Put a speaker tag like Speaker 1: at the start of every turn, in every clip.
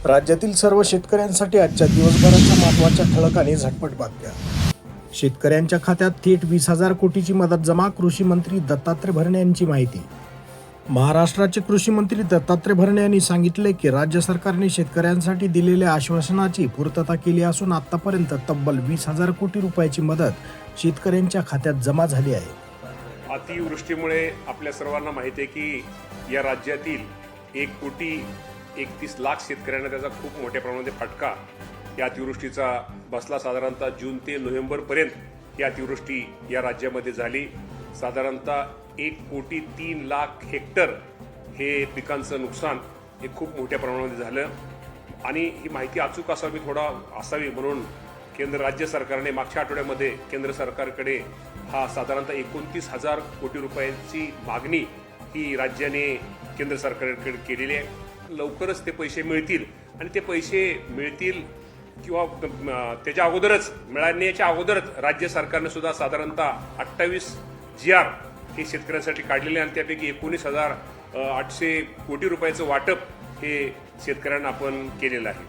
Speaker 1: राज्यातील सर्व शेतकऱ्यांसाठी आजच्या दिवसभराच्या महत्त्वाच्या ठळक आणि झटपट बातम्या। शेतकऱ्यांच्या खात्यात थेट 20,000 कोटीची मदत जमा, कृषी मंत्री दत्तात्रय भरणे यांची माहिती। महाराष्ट्राचे कृषी मंत्री दत्तात्रय भरणे यांनी सांगितले की राज्य सरकारने शेतकऱ्यांसाठी दिलेल्या आश्वासनाची पूर्तता केली असून आतापर्यंत तब्बल 20,000 कोटी रुपयाची मदत शेतकऱ्यांच्या खात्यात जमा झाली आहे।
Speaker 2: अतिवृष्टीमुळे आपल्या सर्वांना माहिती आहे की या राज्यातील 1,31,00,000 शेतकऱ्यांना त्याचा खूप मोठ्या प्रमाणात फटका या अतिवृष्टीचा बसला। साधारणतः जून ते नोव्हेंबरपर्यंत ही अतिवृष्टी या राज्यामध्ये झाली। साधारणतः 1,03,00,000 हेक्टर हे पिकांचं नुकसान हे खूप मोठ्या प्रमाणामध्ये झालं आणि ही माहिती अचूक असावी म्हणून केंद्र राज्य सरकारने मागच्या आठवड्यामध्ये केंद्र सरकारकडे हा साधारणतः 29,000 कोटी रुपयांची मागणी ही राज्याने केंद्र सरकारकडे केलेली आहे। लवकरच ते पैसे मिळतील आणि ते पैसे मिळतील किंवा त्याच्या अगोदरच मिळण्याच्या अगोदरच राज्य सरकारने सुद्धा साधारणतः 28 GR हे शेतकऱ्यांसाठी काढलेले आणि त्यापैकी 19,800 कोटी रुपयाचं वाटप हे शेतकऱ्यांना आपण केलेलं आहे।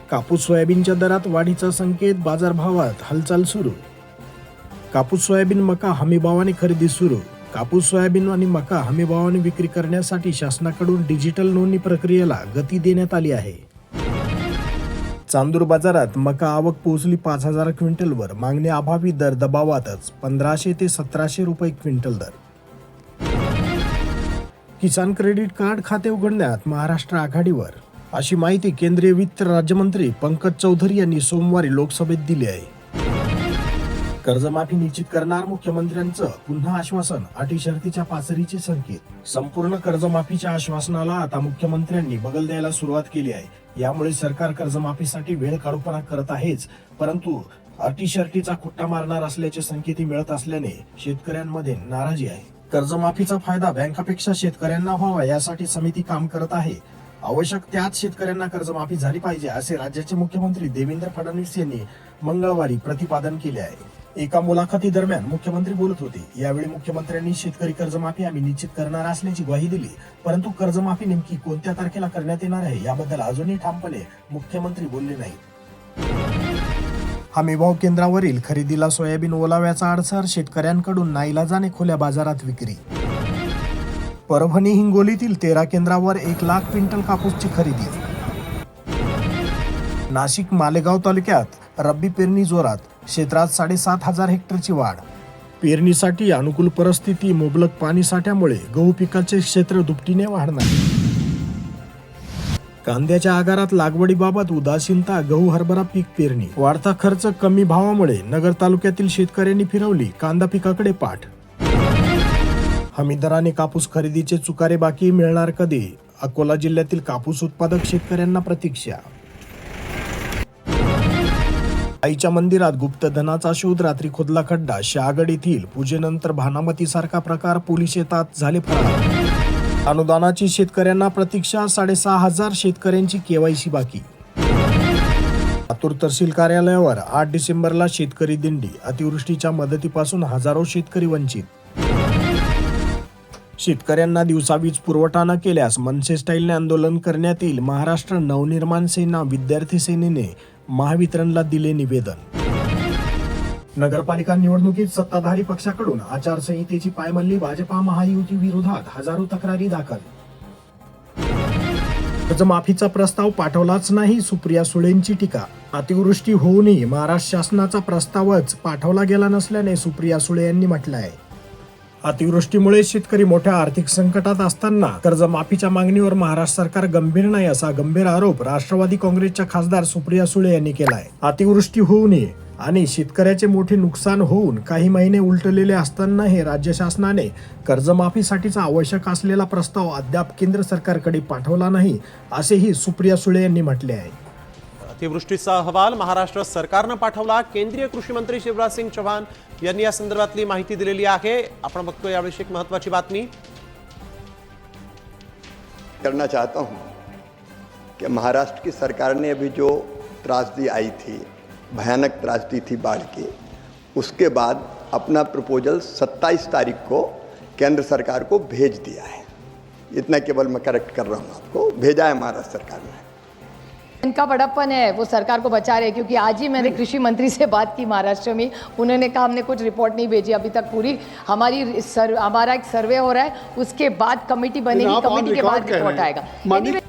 Speaker 1: कापूस सोयाबीनच्या दरात वाढीचा संकेत, बाजारभावात हालचाल सुरू। कापूस सोयाबीन मका हमीभावाने खरेदी सुरू। कापूस सोयाबीन आणि मका हमीभावाने विक्री करण्यासाठी शासनाकडून डिजिटल नोंदणी प्रक्रियेला गती देण्यात आली आहे। चांदूर बाजारात मका आवक पोहोचली 5,000 क्विंटलवर, मागणी अभावी दर दबावातच 1,500 ते 1,700 रुपये क्विंटल दर। किसान क्रेडिट कार्ड खाते उघडण्यात महाराष्ट्र आघाडीवर, अशी माहिती केंद्रीय वित्त राज्यमंत्री पंकज चौधरी यांनी सोमवारी लोकसभेत दिली आहे। कर्जमाफी निश्चित करणार मुख्यमंत्र्यांचं पुन्हा आश्वासन, अटी शर्तीच्या पाचरीचे संकेत। संपूर्ण कर्जमाफीच्या आश्वासनाला आता मुख्यमंत्र्यांनी बगल द्यायला सुरुवात केली आहे। यामुळे सरकार कर्जमाफीसाठी वेळ काढूपणा करत आहेच, परंतु अटी शर्तीचा खुट्टा मारणार असल्याचे संकेतही मिळत असल्याने शेतकऱ्यांमध्ये नाराजी आहे। कर्जमाफीचा फायदा बँकापेक्षा शेतकऱ्यांना व्हावा यासाठी समिती काम करत आहे। आवश्यक त्याच शेतकऱ्यांना कर्जमाफी झाली पाहिजे असे राज्याचे मुख्यमंत्री देवेंद्र फडणवीस यांनी मंगळवारी प्रतिपादन केले आहे। एका मुलाखतीदरम्यान मुख्यमंत्री बोलत होते। यावेळी मुख्यमंत्र्यांनी शेतकरी कर्जमाफी आम्ही निश्चित करणार असल्याची ग्वाही दिली, परंतु कर्जमाफी नेमकी कोणत्या तारखेला करण्यात येणार आहे याबद्दल अजूनही ठामपणे मुख्यमंत्री बोलले नाहीत। हमीभाव केंद्रावरील खरेदीला सोयाबीन ओलाव्याचा अडसर, शेतकऱ्यांकडून नाईलाजाने खुल्या बाजारात विक्री। परभणी हिंगोलीतील 13 केंद्रावर 1,00,000 क्विंटल कापूसची खरेदी। नाशिक मालेगाव तालुक्यात रब्बी पेरणी जोरात, क्षेत्रात 7,500 हेक्टरची वाढ। पेरणीसाठी अनुकूल परिस्थिती, मुबलक पाणी साठ्यामुळे गहू पिकाचे क्षेत्र दुपटीने वाढणार। कांद्याच्या आगारात लागवडीबाबत उदासीनता, गहू हरभरा पीक पेरणी। वाढता खर्च, कमी भावामुळे नगर तालुक्यातील शेतकऱ्यांनी फिरवली कांदा पिकाकडे पाठ। हमीदराने कापूस खरेदीचे चुकारे बाकी, मिळणार कधी? अकोला जिल्ह्यातील कापूस उत्पादक शेतकऱ्यांना प्रतीक्षा। आईच्या मंदिरात गुप्तधनाचा शोध, रात्री खोदला खड्डा, शहागड येथील पूजेनंतर भानामतीसारखा प्रकार, पोलीस येतात झाले फरार। अनुदानाची शेतकऱ्यांना प्रतीक्षा, 6,500 शेतकऱ्यांची KYC बाकी। लातूर तहसील कार्यालयावर 8 डिसेंबरला शेतकरी दिंडी, अतिवृष्टीच्या मदतीपासून हजारो शेतकरी वंचित। शेतकऱ्यांना दिवसा वीज पुरवठा न केल्यास मनसे स्टाईलने आंदोलन करण्यात येईल, महाराष्ट्र नवनिर्माण सेना विद्यार्थी सेनेने महावितरणला दिले निवेदन। नगरपालिका निवडणुकीत सत्ताधारी पक्षाकडून आचारसंहितेची पायमल्ली, भाजपा महायुती विरोधात हजारो तक्रारी दाखल। कर्जमाफीचा प्रस्ताव पाठवलाच नाही, सुप्रिया सुळेंची टीका। अतिवृष्टी होऊनही महाराष्ट्र शासनाचा प्रस्तावच पाठवला गेला नसल्याने सुप्रिया सुळे यांनी म्हटलं आहे। अतिवृष्टीमुळे शेतकरी मोठ्या आर्थिक संकटात असताना कर्जमाफीच्या मागणीवर महाराष्ट्र सरकार गंभीर नाही, असा गंभीर आरोप राष्ट्रवादी काँग्रेसच्या खासदार सुप्रिया सुळे यांनी केला आहे। अतिवृष्टी होऊ नये आणि शेतकऱ्याचे मोठे नुकसान होऊन काही महिने उलटलेले असताना हे राज्य शासनाने कर्जमाफीसाठीचा आवश्यक असलेला प्रस्ताव अद्याप केंद्र सरकारकडे पाठवला नाही, असेही सुप्रिया सुळे यांनी म्हटले आहे।
Speaker 3: अतिवृष्टीचा अहवाल महाराष्ट्र सरकारनं पाठवला, केंद्रीय कृषी मंत्री शिवराज सिंग चौहान यांनी या संदर्भातली माहिती दिलेली आहे। आपण बघतो यावेळी एक महत्त्वाची बातमी
Speaker 4: करना चाहता हूं कि महाराष्ट्र की सरकार ने अभी जो त्रासदी आई थी, भयानक त्रासदी थी बाढ़ की, उसके बाद अपना प्रपोजल 27 तारीख को केंद्र सरकार को भेज दिया है। इतना केवल मैं करेक्ट कर रहा हूँ, आपको भेजा है महाराष्ट्र सरकार ने।
Speaker 5: इनका बड़प्पन है, वो सरकार को बचा रहे, क्योंकि आज ही मैंने कृषि मंत्री से बात की महाराष्ट्र में, उन्होंने कहा हमने कुछ रिपोर्ट नहीं भेजी अभी तक पूरी, हमारा एक सर्वे हो रहा है, उसके बाद कमेटी बनेगी, कमेटी के बाद रिपोर्ट आएगा। Anyway,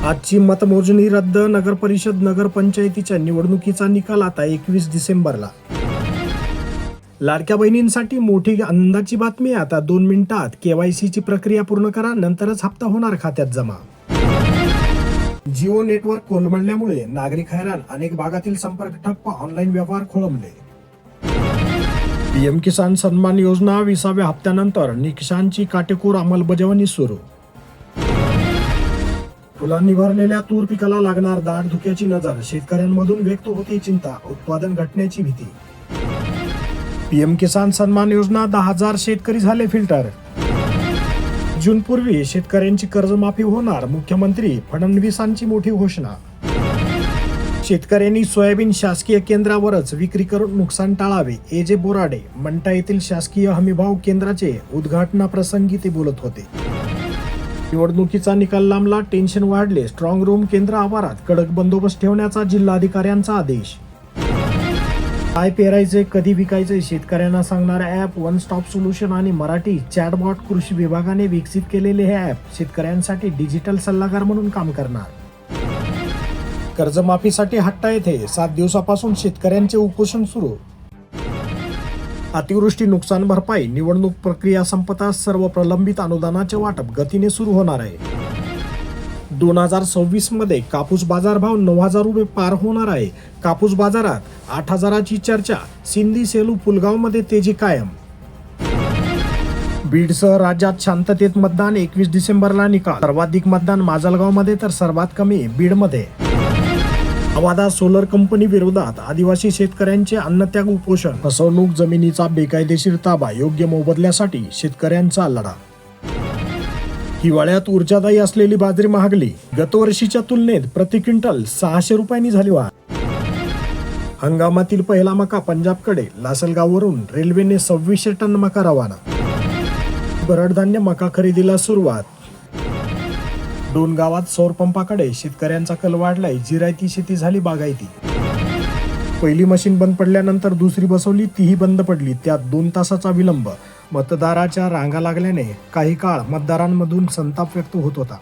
Speaker 1: आजची मतमोजणी रद्द. नगर परिषद नगरपंचायतीच्या निवडणुकीचा निकाल आता 21 डिसेंबरला. लाडक्या बहिणींसाठी मोठी आनंदाची बातमी. आता 2 मिनिटात KYC ची प्रक्रिया पूर्ण करा, नंतरच हप्ता होणार खात्यात जमा. जिओ नेटवर्क कोलमडल्यामुळे नागरिक हैराण. अनेक भागातील संपर्क ठप्प, ऑनलाईन व्यवहार खोळंबले. पीएम किसान सन्मान योजना 20व्या हप्त्यानंतर निकषांची काटेकोर अंमलबजावणी सुरू. फुलांनी भरलेल्या तूर पिकाला लागणार दाट धुक्याची नजर. शेतकऱ्यांमधून व्यक्त होते चिंता, उत्पादन घटण्याची भीती. पीएम किसान सन्मान योजना 10,000 शेतकरी झाले फिल्टर. जूनपूर्वी शेतकऱ्यांची कर्जमाफी होणार. मुख्यमंत्री फडणवीसांची मोठी घोषणा. शेतकऱ्यांनी सोयाबीन शासकीय केंद्रावरच विक्री करून नुकसान टाळावे. AJ बोराडे. मंठा येथील शासकीय हमीभाव केंद्राचे उद्घाटनाप्रसंगी ते बोलत होते. निवडणुकीचा निकाल लांबला, टेन्शन वाढले. स्ट्रॉंग रूम केंद्र आवारात कडक बंदोबस्त ठेवण्याचा जिल्हाधिकाऱ्यांचा आदेश. काय पेरायचे, कधी विकायचे, शेतकऱ्यांना सांगणारे ॲप वन स्टॉप सोल्युशन आणि मराठी चॅटबॉट. कृषी विभागाने विकसित केलेले हे ॲप शेतकऱ्यांसाठी डिजिटल सल्लागार म्हणून काम करणार. कर्जमाफीसाठी हट्टा येथे 7 दिवसापासून शेतकऱ्यांचे उपोषण सुरू. अतिवृष्टी नुकसान भरपाई. निवडणूक प्रक्रिया संपताच सर्व प्रलंबित अनुदानाचे वाटप गतीने सुरू होणार आहे. 2026 मध्ये कापूस बाजारभाव 9,000 रुपये पार होणार आहे. कापूस बाजारात 8,000ची चर्चा. सिंदी, सेलू, पुलगावमध्ये तेजी कायम. बीडसह राज्यात शांततेत मतदान. 21 डिसेंबरला निकाल. सर्वाधिक मतदान माजलगावमध्ये तर सर्वात कमी बीडमध्ये. अवादा सोलर कंपनी विरोधात आदिवासी शेतकऱ्यांचे अन्नत्याग उपोषण. फसवणूक, जमिनीचा बेकायदेशीर ताबा, योग्य मोबदल्यासाठी शेतकऱ्यांचा लढा. हिवाळ्यात ऊर्जादायी असलेली बाजरी महागली. गतवर्षीच्या तुलनेत प्रति क्विंटल 600 रुपयांनी झाली वाढ. हंगामातील पहिला मका पंजाबकडे. लासलगाववरून रेल्वेने 2600 टन मका रवाना. भरडधान्य मका खरेदीला सुरुवात. 2 गावात सौर पंपाकडे. शेतकऱ्यांचा कल वाढलाय. जिरायती शेती झाली बागायती. पहिली मशीन बंद पडल्यानंतर दुसरी बसवली, तीही बंद पडली. त्यात 2 तासाचा विलंब. मतदाराच्या रांगा लागल्याने काही काळ मतदारांमधून संताप व्यक्त होत होता.